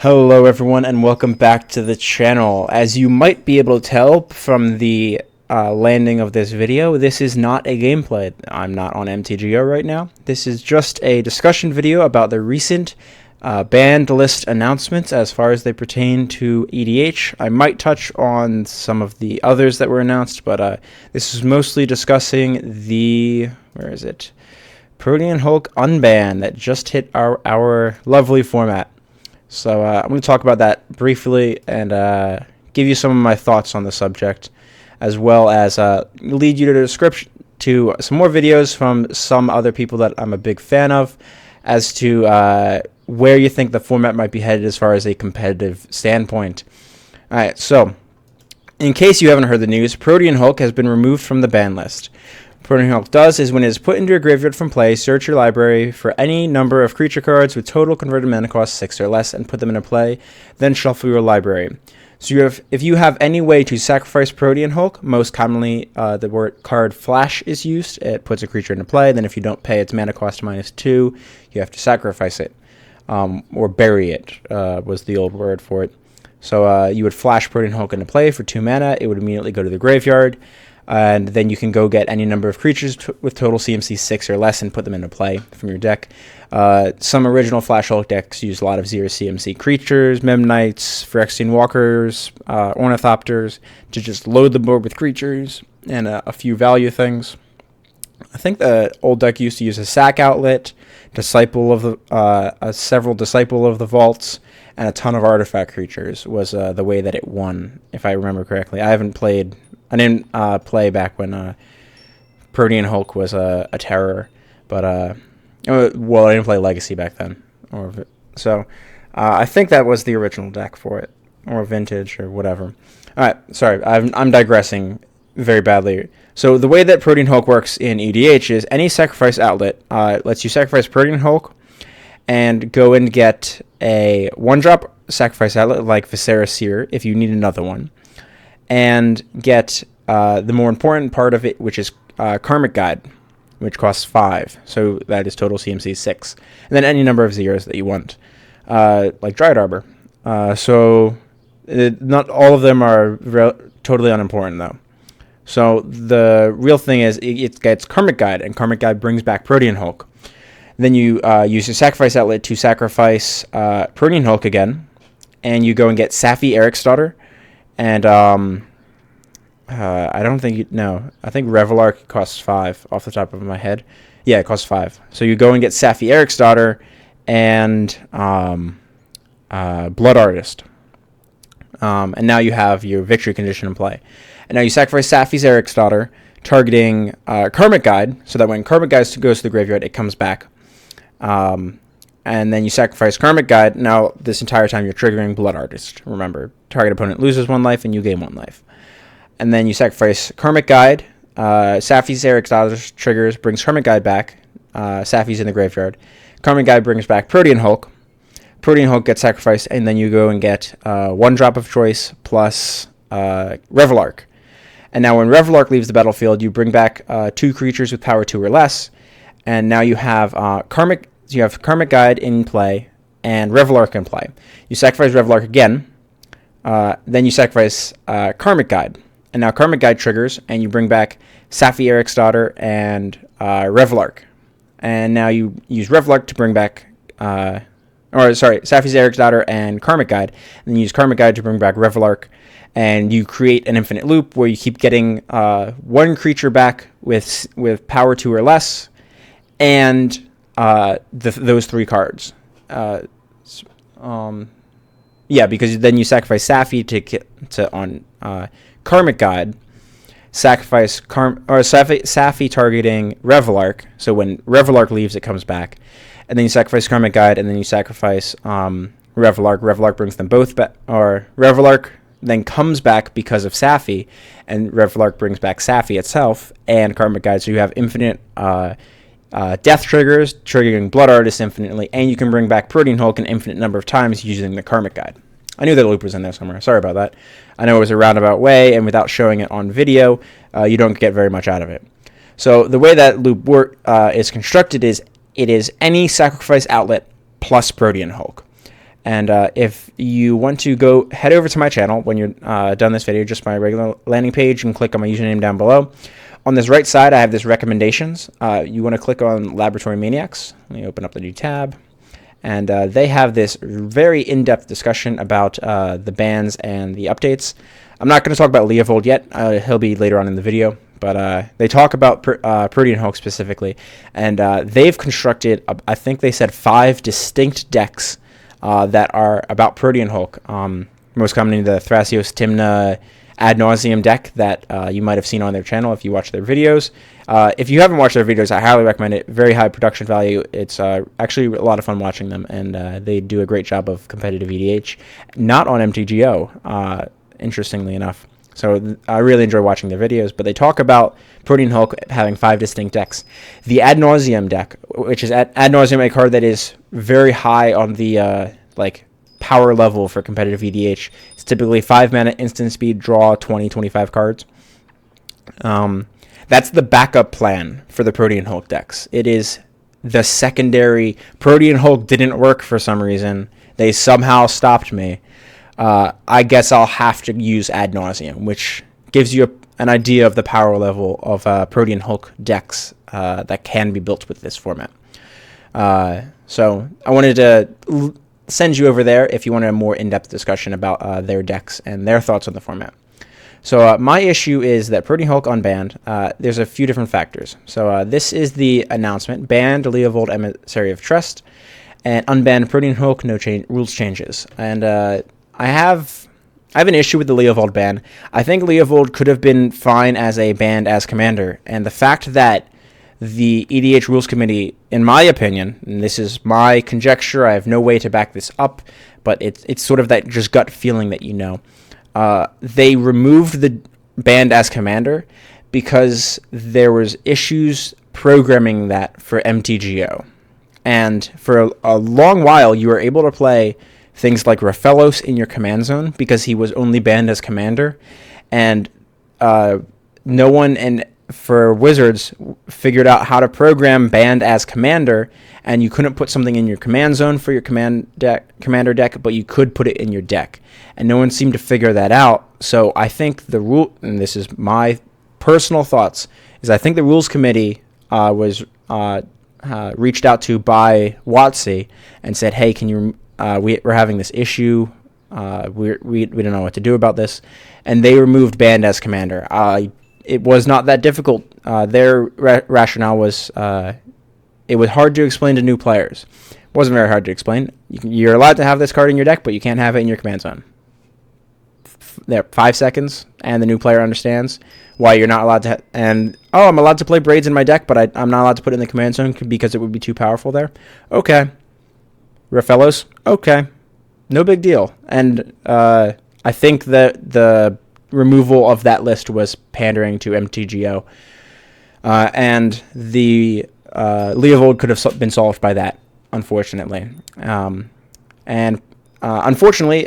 Hello everyone and welcome back to the channel. As you might be able to tell from the landing of this video, this is not a gameplay. I'm not on MTGO right now. This is just a discussion video about the recent banned list announcements as far as they pertain to EDH. I might touch on some of the others that were announced, but this is mostly discussing the, Protean Hulk unban that just hit our lovely format. So I'm going to talk about that briefly and give you some of my thoughts on the subject, as well as lead you to some more videos from some other people that I'm a big fan of, as to where you think the format might be headed as far as a competitive standpoint. All right, so in case you haven't heard the news, Protean Hulk has been removed from the ban list. Protean Hulk does is when it is put into your graveyard from play, search your library for any number of creature cards with total converted mana cost 6 or less and put them into play, then shuffle your library. So if you have any way to sacrifice Protean Hulk, most commonly the word card Flash is used. It puts a creature into play, then if you don't pay its mana cost -2, you have to sacrifice it. Or bury it was the old word for it. So you would flash Protean Hulk into play for 2 mana, it would immediately go to the graveyard, and then you can go get any number of creatures with total CMC 6 or less and put them into play from your deck. Some original Flash Hulk decks use a lot of 0 CMC creatures, Mem Knights, Phyrexian Walkers, Ornithopters, to just load the board with creatures and a few value things. I think the old deck used to use a Sack Outlet, several Disciple of the Vaults, and a ton of artifact creatures was the way that it won, if I remember correctly. I didn't play back when Protean Hulk was a terror, but I didn't play Legacy back then, so I think that was the original deck for it, or Vintage, or whatever. All right, sorry, I'm digressing very badly. So the way that Protean Hulk works in EDH is any sacrifice outlet lets you sacrifice Protean Hulk and go and get a 1-drop sacrifice outlet like Viscera Seer if you need another one, and get the more important part of it, which is Karmic Guide, which costs 5. So that is total CMC 6. And then any number of zeros that you want, like Dryad Arbor. Not all of them are totally unimportant, though. So the real thing is it gets Karmic Guide, and Karmic Guide brings back Protean Hulk. Then you use your sacrifice outlet to sacrifice Protean Hulk again, and you go and get Safi Eriksdotter, and I don't think I think Revelark costs 5 off the top of my head. Yeah, it costs 5. So you go and get Safi Eriksdotter and Blood Artist. And now you have your victory condition in play. And now you sacrifice Safi's Eriksdotter, targeting Karmic Guide, so that when Karmic Guide goes to the graveyard, it comes back. And then you sacrifice Karmic Guide. Now, this entire time, you're triggering Blood Artist. Remember, target opponent loses 1 life, and you gain 1 life. And then you sacrifice Karmic Guide. Safi's Eriksdotter triggers, brings Karmic Guide back. Safi's in the graveyard. Karmic Guide brings back Protean Hulk. Protean Hulk gets sacrificed, and then you go and get 1-drop of choice plus Revelark. And now when Revelark leaves the battlefield, you bring back 2 creatures with power 2 or less. And now you have Karmic Guide in play and Revelark in play. You sacrifice Revelark again. Then you sacrifice Karmic Guide. And now Karmic Guide triggers, and you bring back Safi Eriksdotter and Revelark. And now you use Revelark to bring back... Safi's Eriksdotter and Karmic Guide. And then you use Karmic Guide to bring back Revelark. And you create an infinite loop where you keep getting 1 creature back with power 2 or less, and those 3 cards. Because then you sacrifice Safi on Karmic Guide, sacrifice Safi targeting Revelark. So when Revelark leaves, it comes back, and then you sacrifice Karmic Guide, and then you sacrifice Revelark. Revelark brings them both back, or Revelark then comes back because of Safi, and Revelark brings back Safi itself and Karmic Guide. So you have infinite death triggers, triggering Blood Artist infinitely, and you can bring back Protean Hulk an infinite number of times using the Karmic Guide. I knew that loop was in there somewhere. Sorry about that. I know it was a roundabout way, and without showing it on video, you don't get very much out of it. So the way that loop is constructed is it is any sacrifice outlet plus Protean Hulk. And if you want to go head over to my channel when you're done this video, just my regular landing page, and click on my username down below. On this right side, I have this recommendations. You want to click on Laboratory Maniacs. Let me open up the new tab. And they have this very in-depth discussion about the bans and the updates. I'm not going to talk about Leovold yet. He'll be later on in the video. But they talk about Protean Hulk specifically. And they've constructed, I think they said, 5 distinct decks that are about Protean Hulk. Most commonly the Thrasios Timna Ad Nauseam deck that you might have seen on their channel if you watch their videos. If you haven't watched their videos, I highly recommend it. Very high production value. It's actually a lot of fun watching them, and they do a great job of competitive EDH. Not on MTGO, interestingly enough. So I really enjoy watching their videos, but they talk about Protean Hulk having 5 distinct decks. The Ad Nauseam deck, which is Ad Nauseam, a card that is very high on the power level for competitive EDH. It's typically 5 mana instant speed, draw 20-25 cards. That's the backup plan for the Protean Hulk decks. It is the secondary. Protean Hulk didn't work for some reason. They somehow stopped me. I guess I'll have to use Ad Nauseam, which gives you an idea of the power level of Protean Hulk decks that can be built with this format. So I wanted to send you over there if you want a more in-depth discussion about their decks and their thoughts on the format. So my issue is that Protean Hulk unbanned. There's a few different factors. So this is the announcement: banned Leovold, Emissary of Trust, and unbanned Protean Hulk. No rules changes. And I have an issue with the Leovold ban. I think Leovold could have been fine as a banned as commander, and the fact that the EDH Rules Committee, in my opinion, and this is my conjecture, I have no way to back this up, but it's sort of that just gut feeling that you know. They removed the banned as commander because there was issues programming that for MTGO. And for a long while, you were able to play things like Raphaelos in your command zone because he was only banned as commander. And no one for Wizards figured out how to program banned as commander, and you couldn't put something in your command zone for your commander deck, but you could put it in your deck. And no one seemed to figure that out. So I think the rule, and this is my personal thoughts, is I think the Rules Committee was reached out to by WotC and said, hey, can you we're having this issue. We don't know what to do about this. And they removed banned as commander. It was not that difficult. Their rationale was it was hard to explain to new players. It wasn't very hard to explain. You're allowed to have this card in your deck, but you can't have it in your command zone. There, 5 seconds, and the new player understands why you're not allowed to. I'm allowed to play Braids in my deck, but I'm not allowed to put it in the command zone because it would be too powerful there. Okay. Raphaelos, okay. No big deal. And I think that the removal of that list was pandering to MTGO. And the Leovold could have been solved by that, unfortunately. Unfortunately,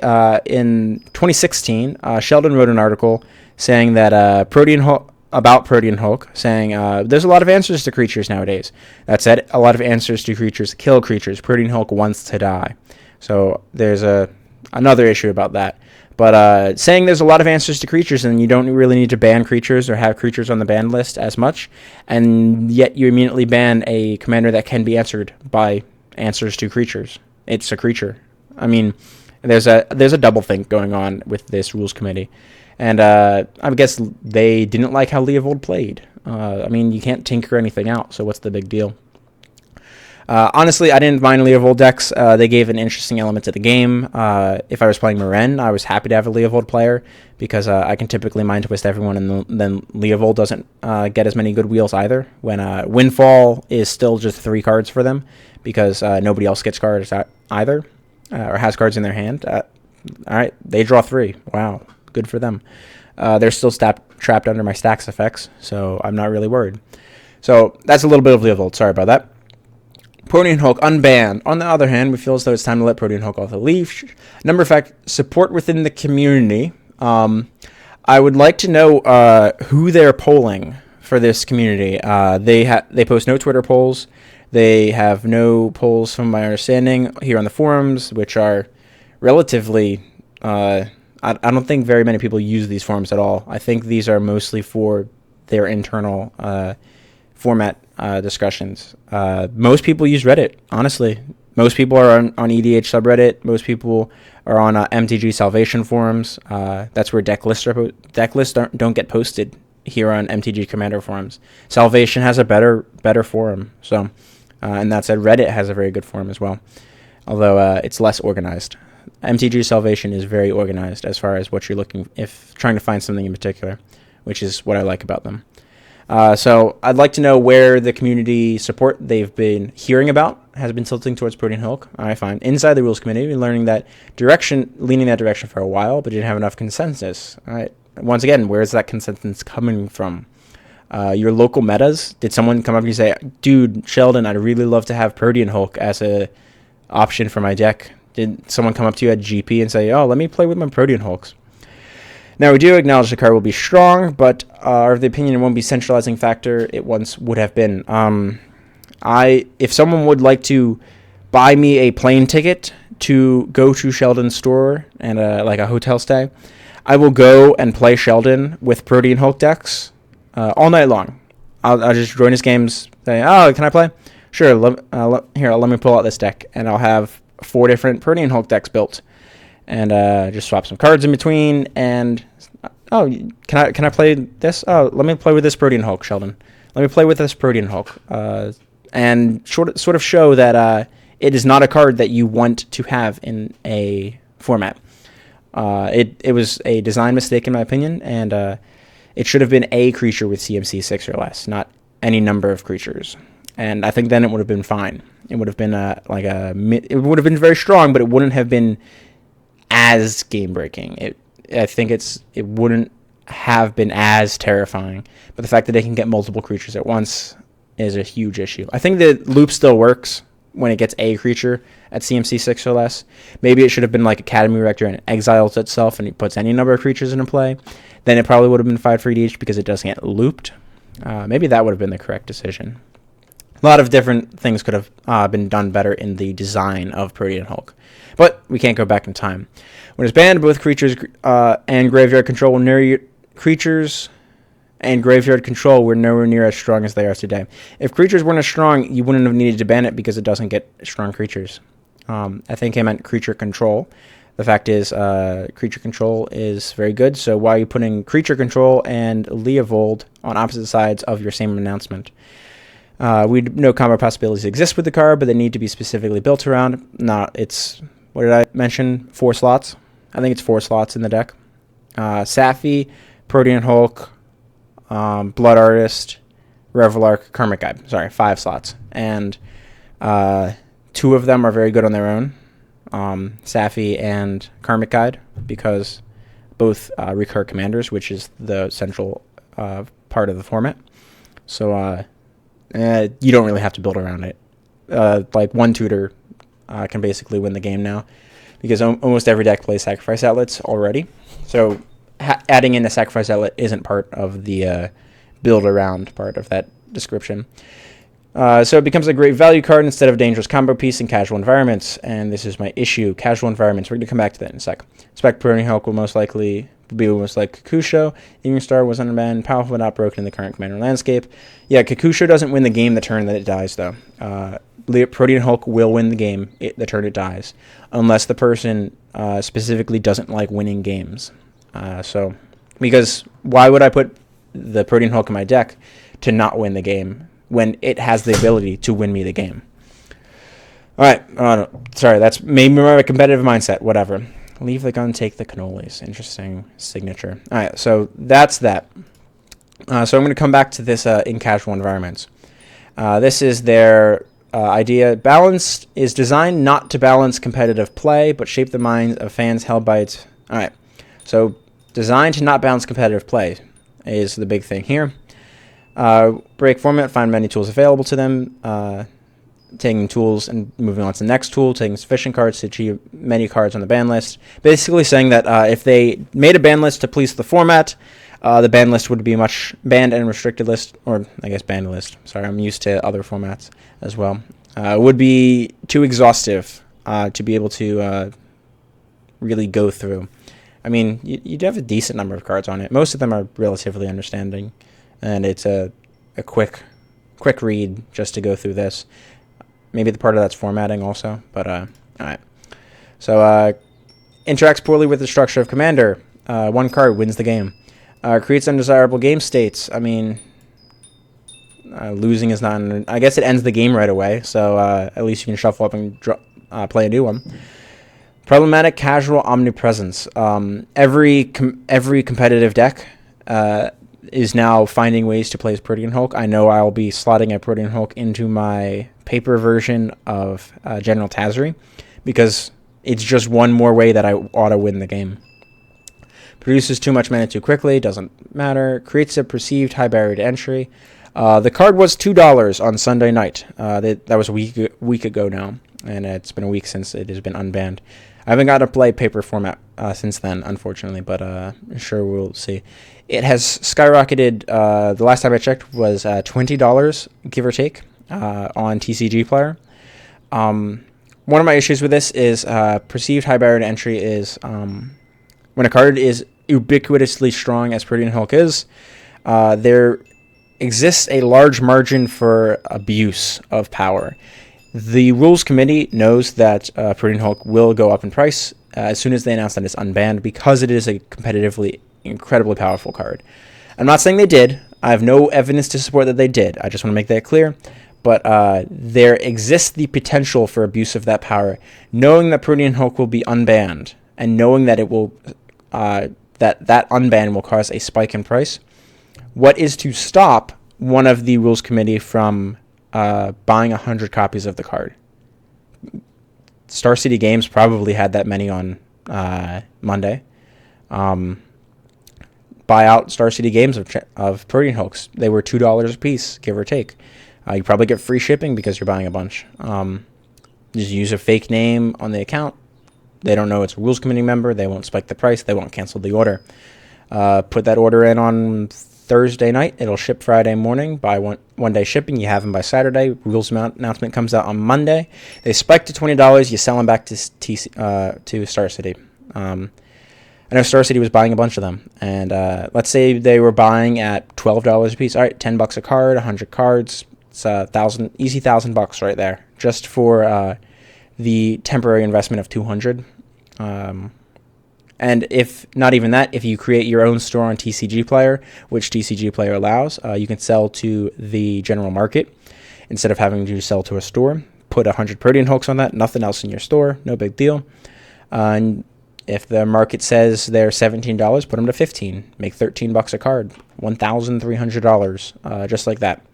in 2016, Sheldon wrote an article saying that Protean Hulk, saying there's a lot of answers to creatures nowadays. That said, a lot of answers to creatures kill creatures. Protean Hulk wants to die. So there's another issue about that. But saying there's a lot of answers to creatures and you don't really need to ban creatures or have creatures on the ban list as much, and yet you immediately ban a commander that can be answered by answers to creatures. It's a creature. I mean, there's a double think going on with this Rules Committee. And I guess they didn't like how Leovold played. I mean, you can't tinker anything out, so what's the big deal? Honestly, I didn't mind Leovold decks. They gave an interesting element to the game. If I was playing Maren, I was happy to have a Leovold player because I can typically mind twist everyone, and then Leovold doesn't get as many good wheels either. When Windfall is still just 3 cards for them because nobody else gets cards either or has cards in their hand. All right, they draw 3. Wow, good for them. They're still trapped under my stacks effects, so I'm not really worried. So that's a little bit of Leovold. Sorry about that. Protean Hulk unbanned. On the other hand, we feel as though it's time to let Protean Hulk off the leash. Number of fact, support within the community. I would like to know who they're polling for this community. They post no Twitter polls. They have no polls, from my understanding, here on the forums, which are relatively, I don't think very many people use these forums at all. I think these are mostly for their internal format discussions. Most people use Reddit, honestly. Most people are on EDH subreddit. Most people are on MTG Salvation forums. That's where deck lists don't get posted here on MTG Commander forums. Salvation has a better forum. So, and that said, Reddit has a very good forum as well, although it's less organized. MTG Salvation is very organized as far as what you're looking, if trying to find something in particular, which is what I like about them. So I'd like to know where the community support they've been hearing about has been tilting towards Protean Hulk. I find inside the rules committee, we're learning that direction, leaning that direction for a while, but didn't have enough consensus. All right. Once again, where is that consensus coming from? Your local metas? Did someone come up to you and say, dude, Sheldon, I'd really love to have Protean Hulk as a option for my deck? Did someone come up to you at GP and say, oh, let me play with my Protean Hulks? Now, we do acknowledge the card will be strong, but of the opinion it won't be centralizing factor it once would have been. If someone would like to buy me a plane ticket to go to Sheldon's store and like a hotel stay, I will go and play Sheldon with Protean Hulk decks all night long. I'll just join his games, say, oh, can I play? Sure, here, let me pull out this deck, and I'll have 4 different Protean Hulk decks built, and just swap some cards in between. And oh, can I play this? Oh, let me play with this Protean Hulk, Sheldon. Let me play with this Protean Hulk, and sort of show that it is not a card that you want to have in a format. It was a design mistake in my opinion, and it should have been a creature with CMC 6 or less, not any number of creatures. And I think then it would have been fine. It would have been it would have been very strong, but it wouldn't have been as game breaking. I think it wouldn't have been as terrifying. But the fact that they can get multiple creatures at once is a huge issue. I think the loop still works when it gets a creature at CMC 6 or less. Maybe it should have been like Academy Rector and it exiles itself and it puts any number of creatures into play. Then it probably would have been 5 for EDH because it doesn't get looped. Maybe that would have been the correct decision. A lot of different things could have been done better in the design of Protean Hulk. But we can't go back in time. When it's banned, both creatures and graveyard control were nowhere near as strong as they are today. If creatures weren't as strong, you wouldn't have needed to ban it because it doesn't get strong creatures. I think I meant creature control. The fact is, creature control is very good, so why are you putting creature control and Leovold on opposite sides of your same announcement? We know combo possibilities exist with the card, but they need to be specifically built around. What did I mention? 4 slots? I think it's 4 slots in the deck. Safi, Protean Hulk, Blood Artist, Revelark, Karmic Guide. Sorry, 5 slots. And 2 of them are very good on their own. Safi and Karmic Guide, because both recur commanders, which is the central part of the format. So you don't really have to build around it. Like one tutor can basically win the game now, because almost every deck plays Sacrifice Outlets already. So adding in a Sacrifice Outlet isn't part of the build around part of that description. So it becomes a great value card instead of a dangerous combo piece in casual environments. And this is my issue. Casual environments. We're going to come back to that in a sec. Spec Protean Hulk will most likely be almost like Kakusho. Evening Star was unbanned, powerful but not broken in the current Commander landscape. Yeah, Kakusho doesn't win the game the turn that it dies, though. Protean Hulk will win the game the turn it dies, unless the person specifically doesn't like winning games. Because why would I put the Protean Hulk in my deck to not win the game when it has the ability to win me the game? All right. Sorry, that's maybe my competitive mindset. Whatever. Leave the gun, take the cannolis. Interesting signature. All right, so that's that. So I'm going to come back to this in casual environments. This is their idea. Balanced is designed not to balance competitive play, but shape the minds of fans held by its... All right, so designed to not balance competitive play is the big thing here. Break format, find many tools available to them. Taking tools and moving on to the next tool, taking sufficient cards to achieve many cards on the ban list. Basically saying that if they made a ban list to please the format, the ban list would be a much banned and restricted list, or I guess banned list. Sorry, I'm used to other formats as well. Would be too exhaustive to be able to really go through. I mean, you do have a decent number of cards on it. Most of them are relatively understanding, and it's a quick read just to go through this. Maybe the part of that's formatting also, but all right. So interacts poorly with the structure of Commander. One card wins the game. Creates undesirable game states. I mean, losing is not... I guess it ends the game right away, so at least you can shuffle up and play a new one. Problematic casual omnipresence. Every competitive deck is now finding ways to play as Protean Hulk. I know I'll be slotting a Protean Hulk into my paper version of General Tazri, because it's just one more way that I ought to win the game. Produces too much mana too quickly, doesn't matter. Creates a perceived high barrier to entry. The card was $2 on Sunday night. That was a week ago now, and it's been a week since it has been unbanned. I haven't got to play paper format since then, unfortunately, but I'm sure we'll see. It has skyrocketed. The last time I checked was $20, give or take, on TCG Player. One of my issues with this is perceived high barrier to entry is when a card is ubiquitously strong, as Protean Hulk is, there exists a large margin for abuse of power. The Rules Committee knows that Protean Hulk will go up in price as soon as they announce that it's unbanned, because it is a competitively incredibly powerful card. I'm not saying they did. I have no evidence to support that they did. I just want to make that clear. But there exists the potential for abuse of that power, knowing that Protean Hulk will be unbanned, and knowing that it will that unban will cause a spike in price. What is to stop one of the Rules Committee from buying 100 copies of the card? Star City Games probably had that many on Monday. Buy out Star City Games of Protean Hulks. They were $2 a piece, give or take. You probably get free shipping because you're buying a bunch. Just use a fake name on the account. They don't know it's a Rules Committee member. They won't spike the price. They won't cancel the order. Put that order in on Thursday night. It'll ship Friday morning. Buy one day shipping. You have them by Saturday. Rules announcement comes out on Monday. They spike to $20. You sell them back to Star City. I know Star City was buying a bunch of them, and let's say they were buying at $12 a piece. All right, $10 a card, 100 cards. It's easy $1,000 right there, just for the temporary investment of 200. And if not even that, if you create your own store on TCG Player, which TCG Player allows, you can sell to the general market instead of having to sell to a store. Put 100 Protean Hulks on that, nothing else in your store, no big deal. And if the market says they're $17, put them to $15. Make $13 a card, $1,300, just like that.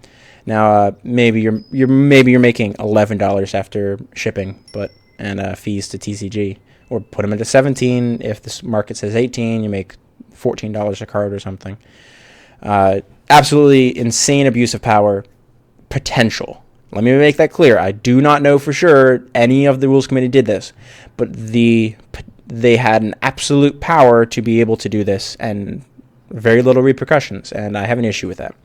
Now, maybe you're making $11 after shipping, and fees to TCG, or put them into 17. If the market says 18, you make $14 a card or something. Absolutely insane abuse of power potential. Let me make that clear. I do not know for sure any of the Rules Committee did this, but they had an absolute power to be able to do this, and very little repercussions, and I have an issue with that.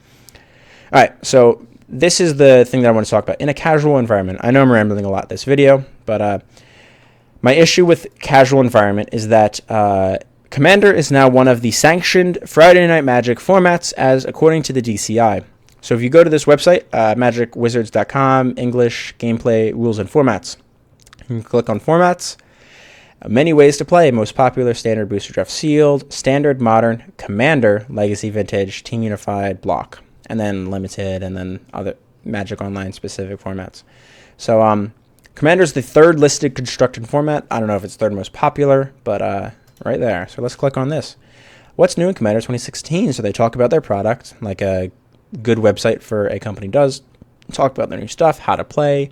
All right, so this is the thing that I want to talk about. In a casual environment, I know I'm rambling a lot this video, but my issue with casual environment is that Commander is now one of the sanctioned Friday Night Magic formats, as according to the DCI. So if you go to this website, magicwizards.com, English, gameplay, rules, and formats, you can click on formats. Many ways to play. Most popular: standard, booster draft, sealed, standard, modern, Commander, legacy, vintage, team unified, block, and then limited, and then other Magic Online specific formats. So Commander is the third listed constructed format. I don't know if it's third most popular, but right there. So let's click on this. What's new in Commander 2016? So they talk about their product, like a good website for a company does. Talk about their new stuff, how to play,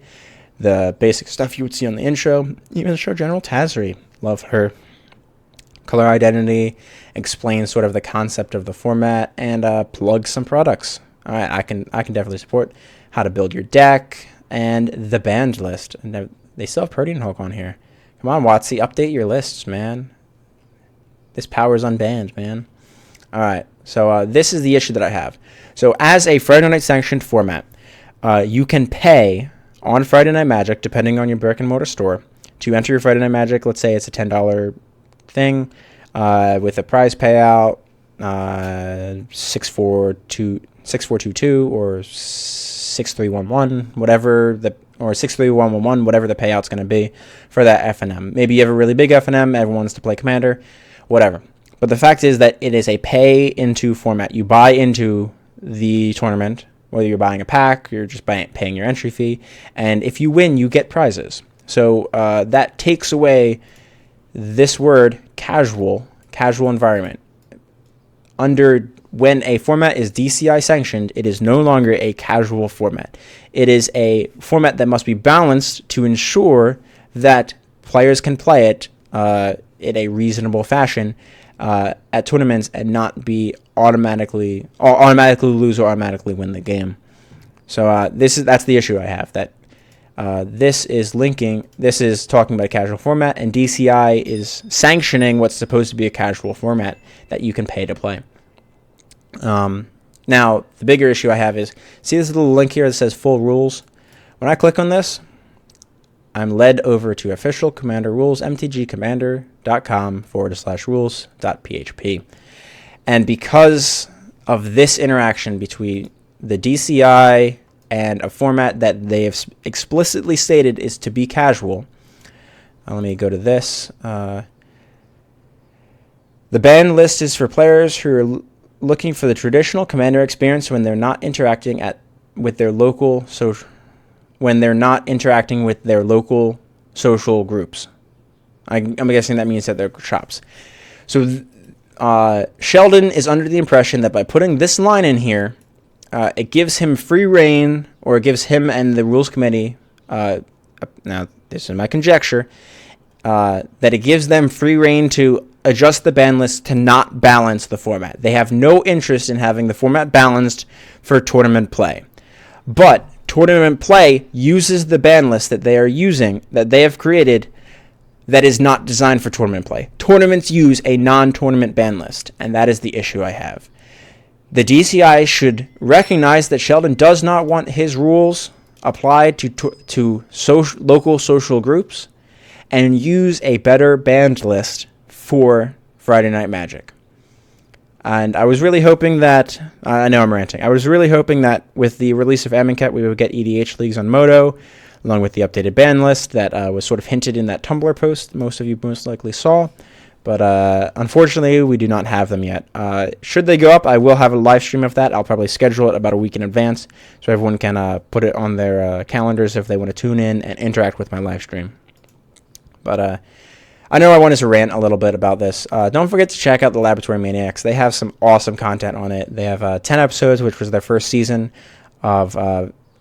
the basic stuff you would see on the intro. Even show General Tazri. Love her. Color identity, explain sort of the concept of the format, and plug some products. All right, I can definitely support how to build your deck and the banned list. And they still have Protean Hulk on here. Come on, WotC, update your lists, man. This power is unbanned, man. All right, so this is the issue that I have. So as a Friday Night sanctioned format, you can pay on Friday Night Magic, depending on your brick and mortar store, to enter your Friday Night Magic. Let's say it's a $10 thing with a prize payout, 6422 or 6311, whatever or 63111, whatever the payout's going to be for that FNM. Maybe you have a really big FNM, everyone wants to play Commander, whatever. But the fact is that it is a pay into format. You buy into the tournament, whether you're buying a pack, you're just paying your entry fee, and if you win, you get prizes. So that takes away this word casual environment. When a format is DCI sanctioned, it is no longer a casual format. It is a format that must be balanced to ensure that players can play it in a reasonable fashion at tournaments and not be automatically lose or automatically win the game. So that's the issue I have. That this is talking about a casual format, and DCI is sanctioning what's supposed to be a casual format that you can pay to play. Now, the bigger issue I have is, see this little link here that says full rules? When I click on this, I'm led over to official commander rules, mtgcommander.com/rules.php. And because of this interaction between the DCI and a format that they have explicitly stated is to be casual, let me go to this. The ban list is for players who are looking for the traditional commander experience when they're not interacting with their local social groups. I'm guessing that means that they're shops. So Sheldon is under the impression that by putting this line in here, it gives him free reign, or it gives him and the rules committee, now this is my conjecture, that it gives them free reign to adjust the ban list to not balance the format. They have no interest in having the format balanced for tournament play. But tournament play uses the ban list that they have created, that is not designed for tournament play. Tournaments use a non-tournament ban list, and that is the issue I have. The DCI should recognize that Sheldon does not want his rules applied to local social groups, and use a better banned list for Friday Night Magic. And I was really hoping that, I know I'm ranting, I was really hoping that with the release of Amonkhet, we would get EDH leagues on Moto, along with the updated ban list that was sort of hinted in that Tumblr post most of you most likely saw. But unfortunately, we do not have them yet. Should they go up, I will have a live stream of that. I'll probably schedule it about a week in advance so everyone can put it on their calendars if they want to tune in and interact with my live stream. But I know I wanted to rant a little bit about this. Don't forget to check out the Laboratory Maniacs. They have some awesome content on it. They have 10 episodes, which was their first season of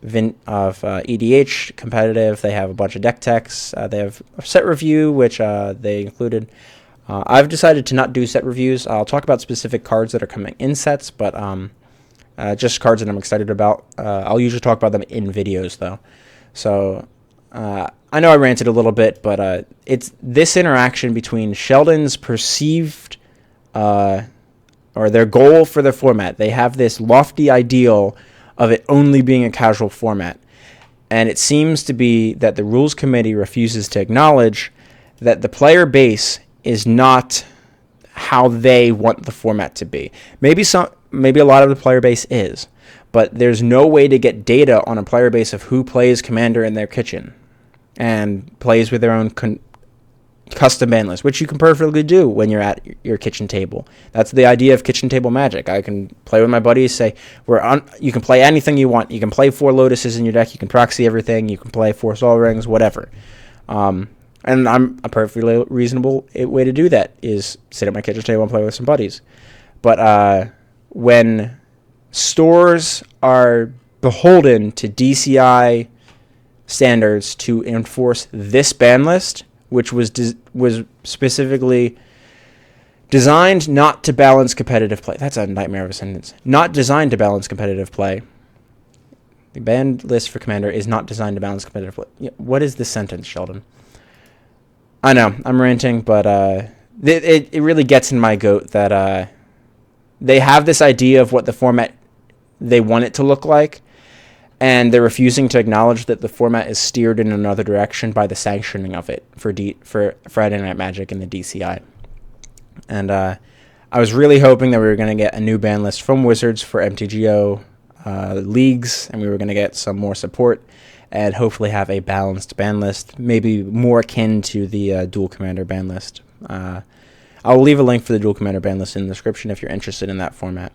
EDH competitive. They have a bunch of deck techs. They have a set review, which they included. I've decided to not do set reviews. I'll talk about specific cards that are coming in sets, but just cards that I'm excited about. I'll usually talk about them in videos, though. So I know I ranted a little bit, but it's this interaction between Sheldon's perceived or their goal for the format. They have this lofty ideal of it only being a casual format, and it seems to be that the rules committee refuses to acknowledge that the player base is not how they want the format to be. Maybe a lot of the player base is, but there's no way to get data on a player base of who plays Commander in their kitchen and plays with their own custom ban list, which you can perfectly do when you're at your kitchen table. That's the idea of kitchen table magic. I can play with my buddies, say, you can play anything you want. You can play 4 Lotuses in your deck. You can proxy everything. You can play 4 Sol Rings, whatever. And a perfectly reasonable way to do that is sit at my kitchen table and play with some buddies. But when stores are beholden to DCI standards to enforce this ban list, which was specifically designed not to balance competitive play. That's a nightmare of a sentence. Not designed to balance competitive play. The ban list for Commander is not designed to balance competitive play. What is this sentence, Sheldon? I know, I'm ranting, but it really gets in my goat that they have this idea of what the format they want it to look like, and they're refusing to acknowledge that the format is steered in another direction by the sanctioning of it for Friday Night Magic and the DCI. And I was really hoping that we were going to get a new ban list from Wizards for MTGO leagues, and we were going to get some more support and hopefully have a balanced ban list, maybe more akin to the Dual Commander ban list. I'll leave a link for the Dual Commander ban list in the description if you're interested in that format.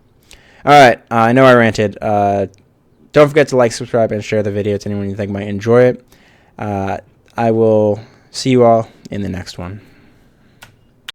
Alright, I know I ranted. Don't forget to like, subscribe, and share the video to anyone you think might enjoy it. I will see you all in the next one.